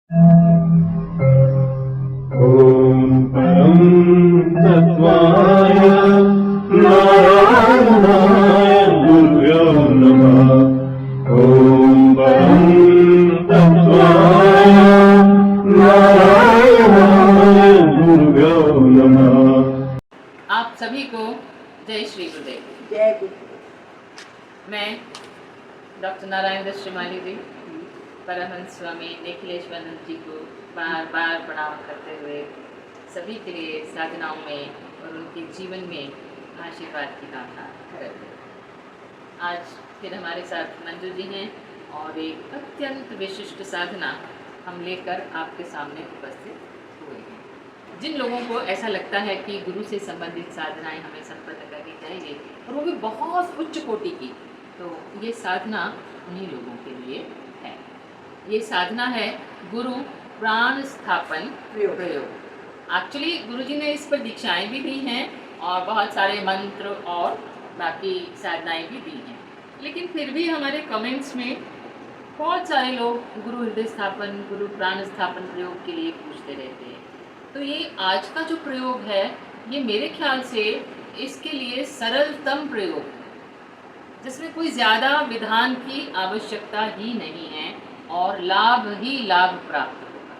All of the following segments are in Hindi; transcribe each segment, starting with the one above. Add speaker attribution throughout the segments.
Speaker 1: ॐ परं तत्त्वाय नारायणाय गुरुभ्यो नमः। ॐ परं तत्त्वाय नारायणाय गुरुभ्यो नमः।
Speaker 2: आप सभी को जय श्री गुरुदेव।
Speaker 3: जय गुरु।
Speaker 2: मैं डॉक्टर नारायण दत्त श्रीमाली जी परमहंस स्वामी निखिलेश्वरानंद जी को बार बार प्रणाम करते हुए सभी के लिए साधनाओं में और उनके जीवन में आशीर्वाद की कामना करते हैं। आज फिर हमारे साथ मंजू जी हैं और एक अत्यंत विशिष्ट साधना हम लेकर आपके सामने उपस्थित हुए हैं। जिन लोगों को ऐसा लगता है कि गुरु से संबंधित साधनाएं हमें संपन्न करनी चाहिए और वो भी बहुत उच्च कोटि की, तो ये साधना उन्हीं लोगों के लिए है। ये साधना है गुरु प्राण स्थापन प्रयोग। एक्चुअली गुरुजी ने इस पर दीक्षाएं भी दी हैं और बहुत सारे मंत्र और बाकी साधनाएं भी दी हैं, लेकिन फिर भी हमारे कमेंट्स में बहुत सारे लोग गुरु हृदय स्थापन, गुरु प्राण स्थापन प्रयोग के लिए पूछते रहते हैं। तो ये आज का जो प्रयोग है, ये मेरे ख्याल से इसके लिए सरलतम प्रयोग, जिसमें कोई ज़्यादा विधान की आवश्यकता ही नहीं है और लाभ ही लाभ प्राप्त होगा।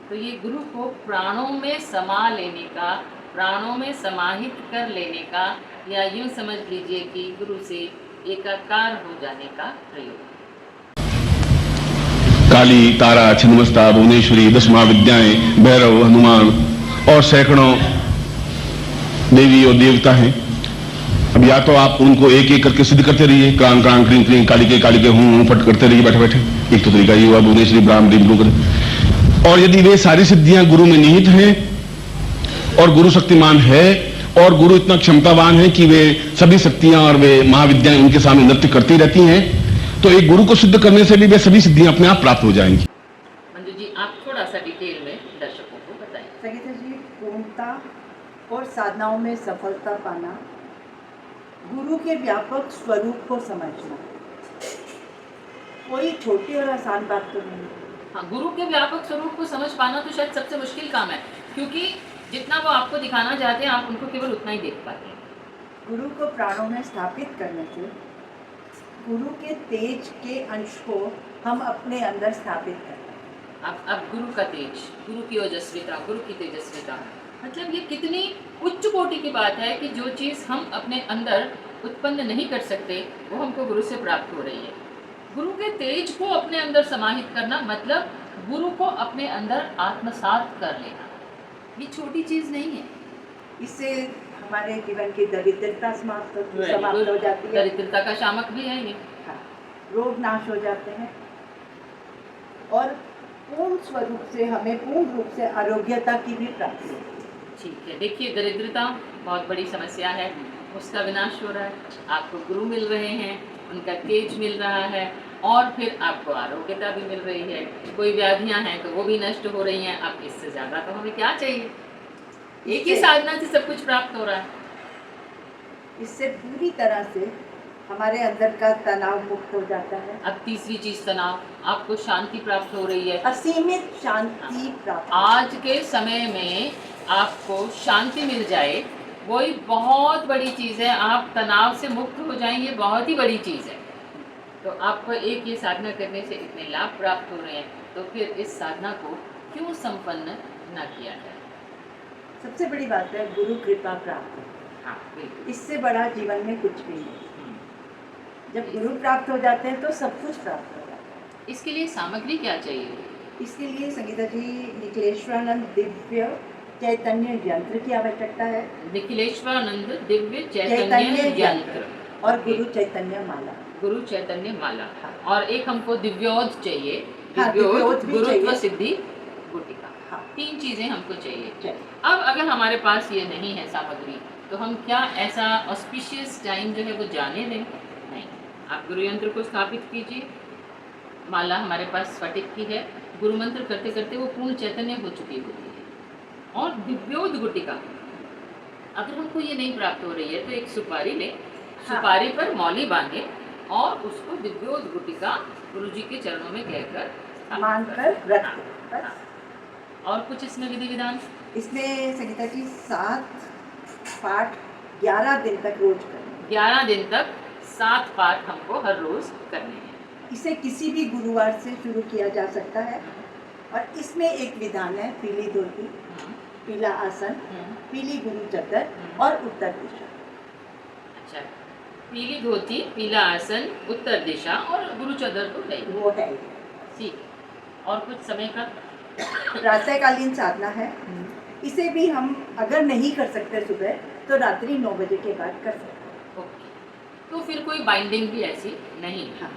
Speaker 2: तो ये गुरु को प्राणों में समा लेने का, प्राणों में समाहित कर लेने का, या यूँ समझ लीजिए कि गुरु से एकाकार हो जाने का प्रयोग।
Speaker 4: काली, तारा, छिन्नमस्ता, भुवनेश्वरी, 10 महाविद्याएं, भैरव, हनुमान और सैकड़ों देवी और देवता हैं। अब या तो आप उनको एक एक करके सिद्ध करते रहिए, क्रांग क्रांग क्रिंग क्रिंग, काली के हूं फट करते रहिए बैठे बैठे। एक तो तरीका ये हुआ भुवनेश्वरी ब्राह्म रीम कर। और यदि वे सारी सिद्धियां गुरु में निहित हैं और गुरु शक्तिमान है और गुरु इतना क्षमतावान है कि वे सभी शक्तियां और वे महाविद्याएं उनके सामने नृत्य करती रहती हैं, तो एक गुरु को सिद्ध करने से भी वे सभी सिद्धियां अपने आप प्राप्त हो जाएंगी।
Speaker 2: मंजू जी, आप थोड़ा सा डिटेल में दर्शकों को बताएं।
Speaker 3: संगीता जी, पूर्णता और साधनाओं में सफलता पाना, गुरु के व्यापक स्वरूप को समझना कोई छोटी और आसान बात तो नहीं है।
Speaker 2: हाँ, गुरु के व्यापक स्वरूप को समझ पाना तो शायद सबसे मुश्किल काम है, क्योंकि जितना वो आपको दिखाना चाहते हैं आप उनको केवल उतना ही देख पाते हैं।
Speaker 3: गुरु को प्राणों में स्थापित करने से गुरु के तेज के अंश को हम अपने अंदर स्थापित करते हैं।
Speaker 2: अब गुरु का तेज, गुरु की ओजस्विता, गुरु की तेजस्विता, मतलब ये कितनी उच्च कोटि की बात है कि जो चीज़ हम अपने अंदर उत्पन्न नहीं कर सकते वो हमको गुरु से प्राप्त हो रही है। गुरु के तेज को अपने अंदर समाहित करना मतलब गुरु को अपने अंदर आत्मसात कर लेना, ये छोटी चीज़ नहीं है।
Speaker 3: इससे हमारे जीवन की दरिद्रता समाप्त हो जाती है।
Speaker 2: दरिद्रता का शामक भी है ये।
Speaker 3: हाँ, रोग नाश हो जाते हैं और पूर्ण स्वरूप से हमें पूर्ण रूप से आरोग्यता की भी प्राप्ति होती है।
Speaker 2: ठीक है, देखिए दरिद्रता बहुत बड़ी समस्या है, उसका विनाश हो रहा है, आपको गुरु मिल रहे हैं, उनका तेज मिल रहा है और फिर आपको आरोग्यता भी मिल रही है। कोई व्याधियां हैं तो वो भी नष्ट हो रही हैं। अब इससे ज़्यादा तो हमें क्या चाहिए? एक ही साधना से सब कुछ प्राप्त हो रहा है।
Speaker 3: इससे पूरी तरह से हमारे अंदर का तनाव मुक्त हो जाता है।
Speaker 2: अब तीसरी चीज़ तनाव, आपको शांति प्राप्त हो रही है,
Speaker 3: असीमित शांति प्राप्त।
Speaker 2: आज के समय में आपको शांति मिल जाए वही बहुत बड़ी चीज़ है। आप तनाव से मुक्त हो जाएंगे, बहुत ही बड़ी चीज़ है। तो आपको एक ये साधना करने से इतने लाभ प्राप्त हो रहे हैं, तो फिर इस साधना को क्यों संपन्न न किया जाए?
Speaker 3: सबसे बड़ी बात है गुरु कृपा प्राप्त।
Speaker 2: हाँ बिल्कुल,
Speaker 3: इससे बड़ा जीवन में कुछ भी नहीं। जब गुरु प्राप्त हो जाते हैं तो सब कुछ प्राप्त हो जाता है।
Speaker 2: इसके लिए सामग्री क्या चाहिए?
Speaker 3: इसके लिए संगीता जी निखिलेश्वरानंद दिव्य चैतन्य यंत्र की आवश्यकता है।
Speaker 2: निखिलेश्वरानंद दिव्य चैतन्य यंत्र
Speaker 3: और गुरु चैतन्य माला।
Speaker 2: गुरु चैतन्य माला, और एक हमको दिव्योध चाहिए।
Speaker 3: हाँ,
Speaker 2: दिव्योध,
Speaker 3: भी
Speaker 2: गुरुत्व
Speaker 3: चाहिए।
Speaker 2: सिद्धि गुटिका।
Speaker 3: हाँ।
Speaker 2: 3 चीज़ें हमको चाहिए।
Speaker 3: चाहिए।
Speaker 2: अब अगर हमारे पास ये नहीं है सामग्री, तो हम क्या ऐसा ऑस्पिशियस टाइम जो है वो जाने दें? नहीं, आप गुरु यंत्र को स्थापित कीजिए। माला हमारे पास स्फटिक की है, गुरु मंत्र करते करते वो पूर्ण चैतन्य हो चुकी होती है। और दिव्योध गुटिका, अगर हमको ये नहीं प्राप्त हो रही है तो एक सुपारी लें, सुपारी पर मौली बांधे और उसको दिव्योद गुटिका गुरुजी के चरणों में कहकर
Speaker 3: मानकर रख दो बस।
Speaker 2: और कुछ इसमें विधि विधान?
Speaker 3: इसमें संगीता जी 7 पाठ 11 दिन तक रोज करना।
Speaker 2: 11 दिन तक 7 पाठ हमको हर रोज करने हैं।
Speaker 3: इसे किसी भी गुरुवार से शुरू किया जा सकता है। और इसमें एक विधान है, पीली धोती, पीला आसन, पीली गुरु चद्दर और उत्तर दिशा।
Speaker 2: अच्छा, पीली धोती, पीला आसन, उत्तर दिशा और गुरु चद्दर तो है ही।
Speaker 3: वो है।
Speaker 2: ठीक है। और कुछ समय का?
Speaker 3: प्रातःकालीन साधना है। इसे भी हम अगर नहीं कर सकते सुबह तो रात्रि 9 बजे के बाद कर सकते हैं।
Speaker 2: ओके, तो फिर कोई बाइंडिंग भी ऐसी नहीं है।
Speaker 3: हाँ।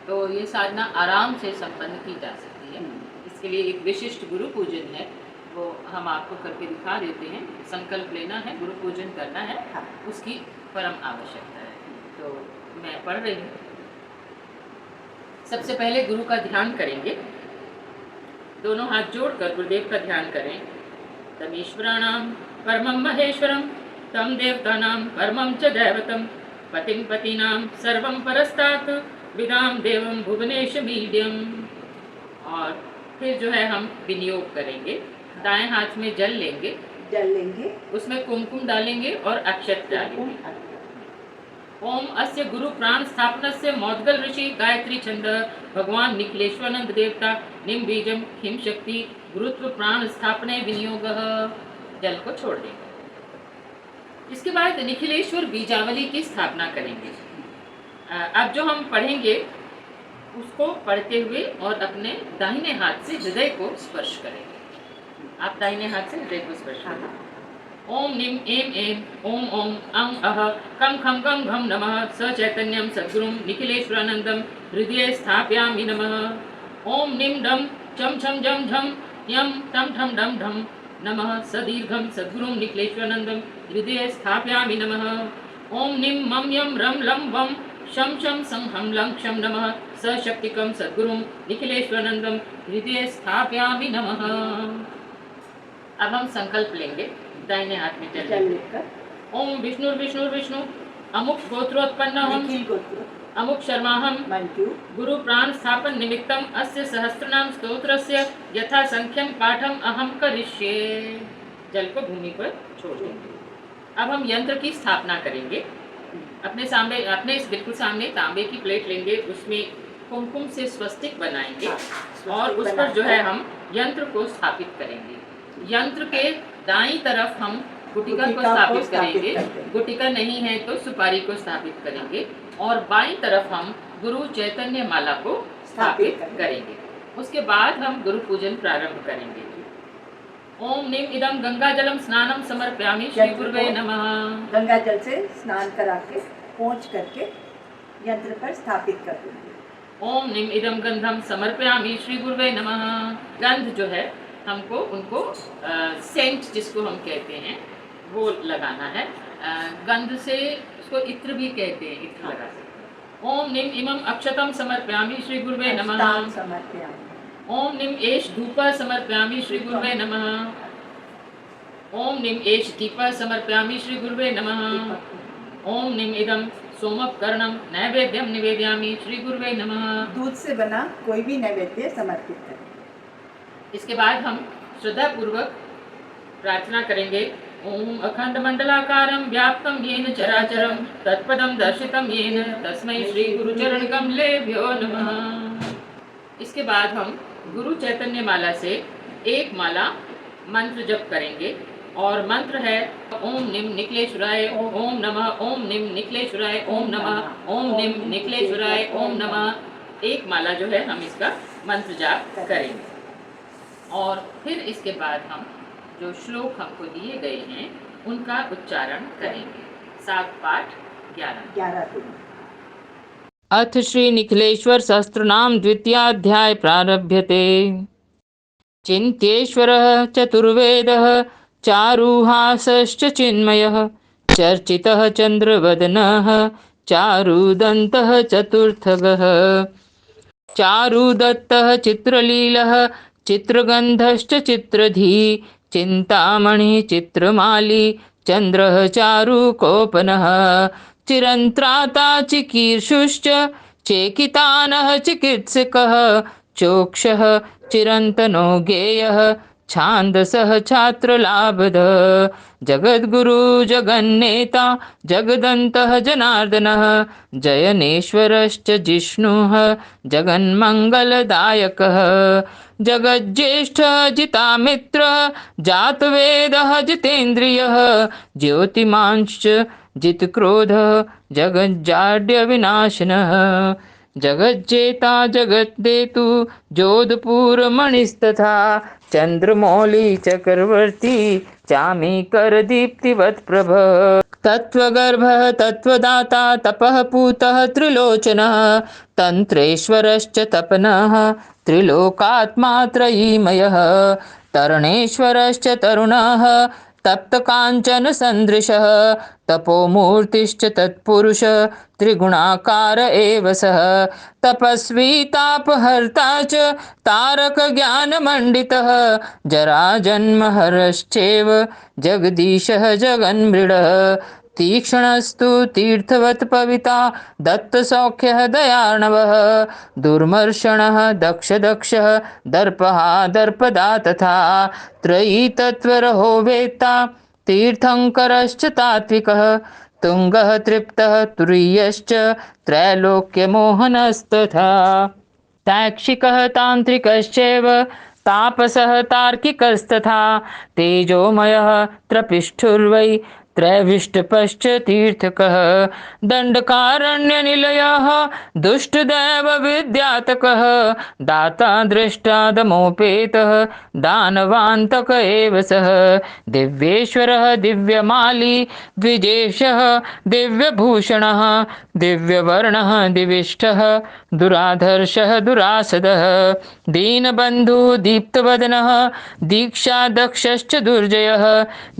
Speaker 2: तो ये साधना आराम से संपन्न की जा सकती है। इसके लिए एक विशिष्ट गुरु पूजन है, वो हम आपको करके दिखा देते हैं। संकल्प लेना है, गुरु पूजन करना है,
Speaker 3: हाँ।
Speaker 2: उसकी परम आवश्यकता है। तो मैं पढ़ रही हूँ। सबसे पहले गुरु का ध्यान करेंगे। दोनों हाथ जोड़कर गुरुदेव का ध्यान करें। तमीश्वराणाम परमं महेश्वरम, तम देवतानां परमं च दैवतम, पतिं पतीनां सर्वं परस्तात्, विदाम देवं भुवनेशमीड्यम। और फिर जो है हम विनियोग करेंगे। दाएं हाथ में जल लेंगे, उसमें कुमकुम डालेंगे और अक्षत डालेंगे। ओम अस्य गुरु प्राण स्थापनस्य मौद्गल ऋषि गायत्री छंद भगवान निखिलेश्वरानंद देवता निम बीजम हिम शक्ति गुरुत्व प्राण स्थापने विनियोग। जल को छोड़ देंगे। इसके बाद निखिलेश्वर बीजावली की स्थापना करेंगे। अब जो हम पढ़ेंगे उसको पढ़ते हुए और अपने दाहिने हाथ से हृदय को स्पर्श करेंगे। आप दाहिने हाथ से हृदय को स्पर्श करेंगे। ओम निम एम एम ओम ओम अं अह कम खम गम घम नमः स चैतन्यम सद्गुरुं निखिलेश्वरानंदम हृदये स्थापयामि नमः। ओम निम डम चम छम जम झम यम टम ठम डम ढम नमः स दीर्घम सद्गुरुं निखिलेश्वरानंदम हृदये स्थापयामि नमः। ओम निम मम यम रम लम वम शम शम सं हम लं क्षम नमः स शक्तिकं सद्गुरुं निखिलेश्वरानंदम हृदये स्थापयामि नमः। अब हम संकल्प लेंगे। दाहिने हाथ में जल लेकर ओम विष्णु विष्णु विष्णु अमुक गोत्रोत्पन्न हम अमुक शर्माहम गुरु प्राण स्थापन निमित्तम अस्य सहस्त्रनाम स्तोत्रस्य यथा संख्यम पाठम अहम करिष्ये। जल को भूमि पर छोड़ देंगे। अब हम यंत्र की स्थापना करेंगे। अपने सामने, अपने इस बिल्कुल सामने तांबे की प्लेट लेंगे, उसमें कुमकुम से स्वस्तिक बनाएंगे और उस पर जो है हम यंत्र को स्थापित करेंगे। यंत्र के दाईं तरफ हम गुटिका को स्थापित करेंगे। गुटिका नहीं है तो सुपारी को स्थापित करेंगे और बाईं तरफ हम गुरु चैतन्य माला को स्थापित करेंगे। उसके बाद हम गुरु पूजन प्रारंभ करेंगे। ओम निम इदम गंगा जलम स्नानम समर्पयामि श्री गुरुवे नमः।
Speaker 3: गंगा जल से स्नान करा के पोंछ करके यंत्र पर स्थापित कर देंगे।
Speaker 2: ओम निम इदम गंधम समर्पयामि श्री गुरुवे नमः। गंध जो है हमको उनको सेंट जिसको हम कहते हैं वो लगाना है। गंध से उसको इत्र भी कहते हैं, इत्र लगा सकते हैं। ओम निम इमम अक्षतम समर्पयामि श्री गुरुवे नमः। ओम निम एष धूप समर्पयामि श्री गुरुवे नमः। ओम निम एष दीप समर्पयामि श्री गुरुवे नमः। ओम निम इदम सोमकर्णम नैवेद्यम निवेदयामि श्री गुरुवे नमः।
Speaker 3: दूध से बना कोई भी नैवेद्य समर्पित करें।
Speaker 2: इसके बाद हम श्रद्धा पूर्वक प्रार्थना करेंगे। ओम अखंड मंडलाकारं व्याप्तं येन चराचरं तत्पदं दर्शितं येन तस्मै श्री गुरुचरण कमलेभ्यो नमः। इसके बाद हम गुरु चैतन्य माला से एक माला मंत्र जप करेंगे और मंत्र है ओम निम निखिलेश्वराय ओम नमः, ओम निम निखिलेश्वराय ओम नमः, ओम निम निखिलेश्वराय ओम नमः। एक माला जो है हम इसका मंत्र जाप करेंगे और फिर इसके बाद हम जो श्लोक हमको दिए गए हैं उनका उच्चारण करेंगे। 7 पाठ 11 दिन। अथ श्री निखिलेश्वर सहस्त्रनाम द्वितीयाध्याय प्रारभ्यते। चिन्त्येश्वरः चतुर्वेदः चारुहासश्च चिन्मयः चर्चितः चन्द्रवदनः चारुदन्तः चतुर्थगः चारुदत्तः चित्रलीलः चित्रगन्धश्च चित्रधी चिन्तामणि चित्रमाली चन्द्रः चारुकोपनः चिरन्त्राता चिकीर्षुश्च चेकितानः चिकित्सकः
Speaker 5: चोक्षः चिरन्तनो गेयः छान्दसः छात्रलाभद जगद्गुरु जगन्नेता जगदन्तः जनार्दनः जयनेश्वरश्च जिष्णुः जगन्मङ्गलदायकः जगज्येष्ठः जितामित्रः जातवेदः जितेन्द्रियः ज्योतिमांश्च जितक्रोधः जगज्जाड्यविनाशिनः जगज्जेता जगद्देतु जोधपुरमणिस्तथा चन्द्रमौली चक्रवर्ती चामीकर दीप्तिवत् प्रभ तत्त्वगर्भः तत्त्वदाता तपः पूतः त्रिलोचनः तन्त्रेश्वरश्च तपनः त्रिलोकात्मा त्रयीमयः तरणेश्वरश्च तरुणः तप्तकाञ्चन सन्दृशः तपोमूर्तिश्च तत्पुरुष त्रिगुणाकार एव सः तपस्वी तापहर्ता च तारकज्ञानमण्डितः जराजन्महरश्चैव जगदीशः जगन्मृडः तीक्ष्णस्तु तीर्थवत् पविता दत्तसौख्यः दयार्णवः दुर्मर्षणः दक्षः दर्पः दर्पदा तथा त्रयी तत्त्वरहो वेत्ता तीर्थङ्करश्च तात्विकः तुङ्गः तृप्तः तुरीयश्च त्रैलोक्यमोहनस्तथा ताक्षिकः तान्त्रिकश्चैव तापसः तार्किकस्तथा तेजोमयः त्रपिष्ठुर्वै त्रैविष्टपश्च तीर्थकः दण्डकारण्यनिलयः दुष्टदैव विद्यातकः दाता दृष्टा दमोपेतः दानवान्तक एव सः दिव्येश्वरः दिव्यमाली द्विजेशः दिव्यभूषणः दिव्यवर्णः दिविष्टः दुराधर्षः दुरासदः दीनबन्धुः दीप्तवदनः दीक्षादक्षश्च दुर्जयः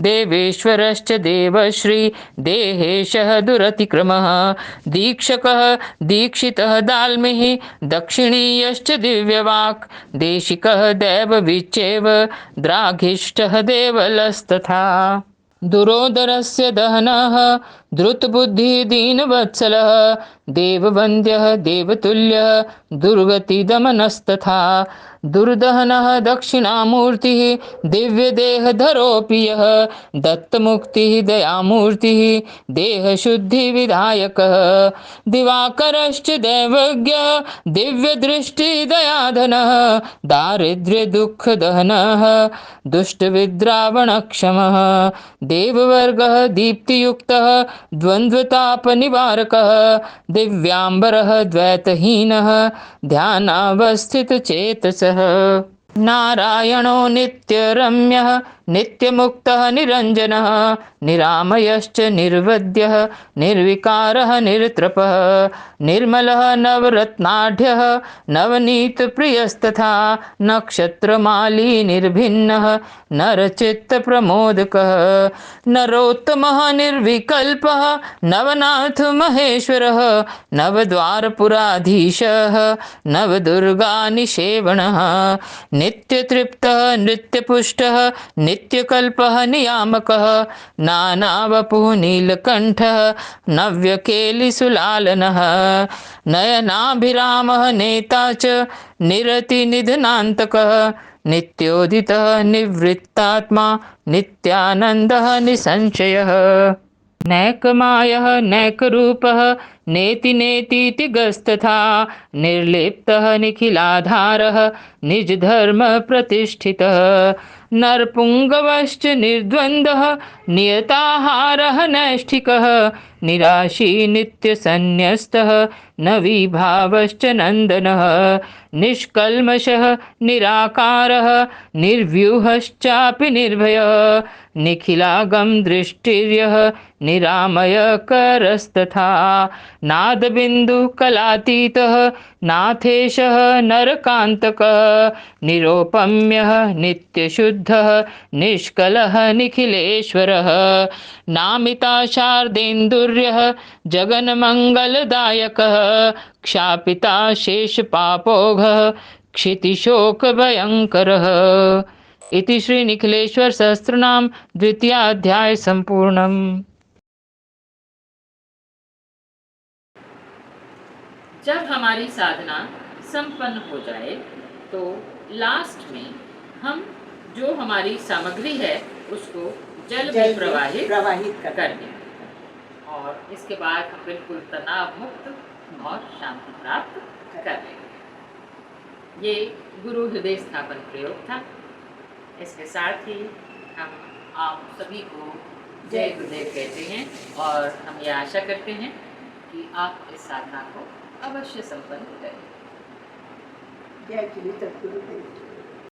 Speaker 5: देवेश्वरश्च देवश्री देहेशः दुरतिक्रमः दीक्षकः दीक्षितः दाल्मिः दक्षिणीयश्च दिव्यवाक् देशिकः दैवविच्चैव द्राघिष्टः देवलस्तथा दुरोदरस्य दहनः द्रुतबुद्धिः दीनवत्सलः देववन्द्यः देवतुल्यः दुर्गतिदमनस्तथा दुर्दहनः दक्षिणामूर्तिः दिव्यदेहधरोऽपि यः दत्तमुक्तिः दयामूर्तिः देहशुद्धिविधायकः दिवाकरश्च दैवज्ञः दिव्यदृष्टिदयाधनः दारिद्र्यदुःखदहनः दुष्टविद्रावणक्षमः देववर्गः दीप्तियुक्तः द्वन्द्वतापनिवारकः दिव्याम्बरः द्वैतहीनः ध्यानावस्थितचेतसः नारायणो नित्यरम्यः नित्यमुक्तः निरञ्जनः निरामयश्च निर्वद्यः निर्विकारः निर्त्रपः निर्मलः नवरत्नाढ्यः नवनीतप्रियस्तथा नक्षत्रमाली निर्भिन्नः नरचित्तप्रमोदकः नरोत्तमः निर्विकल्पः नवनाथ महेश्वरः नवद्वारपुराधीशः नवदुर्गानिषेवणः नित्यतृप्तः नित्यपुष्टः नित्यकल्पः नियामकः नानावपुः नीलकण्ठः नव्यकेलिसुलालनः नयनाभिरामः नेता च निरतिनिधनान्तकः नित्योदितः निवृत्तात्मा नित्यानन्दः निसंशयः नैकमायः नैकरूपः नेति नेतीति गस्तथा निर्लिप्तः निखिलाधारः निजधर्मः प्रतिष्ठितः नरपुङ्गवश्च निर्द्वन्द्वः नियताहारः नैष्ठिकः निराशी नित्यसन्न्यस्तः न विभावश्च नन्दनः निष्कल्मषः निराकारः निर्व्यूहश्चापि निर्भयः निखिलागम दृष्टिर्यः निरामयकरस्तथा नादबिन्दुकलातीतः नाथेशः नरकान्तकः निरोपम्यः नित्यशुद्धः निष्कलः निखिलेश्वरः नामिता शार्देन्दुर्यः जगन्मङ्गलदायकः क्षापिता शेषपापोघः क्षितिशोकभयङ्करः इति श्री निखिलेश्वर सहस्त्रनाम द्वितीयाध्याय संपूर्णम्।
Speaker 2: जब हमारी साधना संपन्न हो जाए तो लास्ट में हम जो हमारी सामग्री है उसको जल में प्रवाहित
Speaker 3: कर
Speaker 2: कर दें और इसके बाद हम बिल्कुल तनाव मुक्त और शांति प्राप्त कर लेंगे। ये गुरु हृदय स्थापन प्रयोग था। इसके साथ ही हम आप सभी को जय गुरुदेव कहते हैं और हम ये आशा करते हैं कि आप इस साधना को अवश्य संपन्न करें।
Speaker 3: जय श्री सद्गुरुदेव।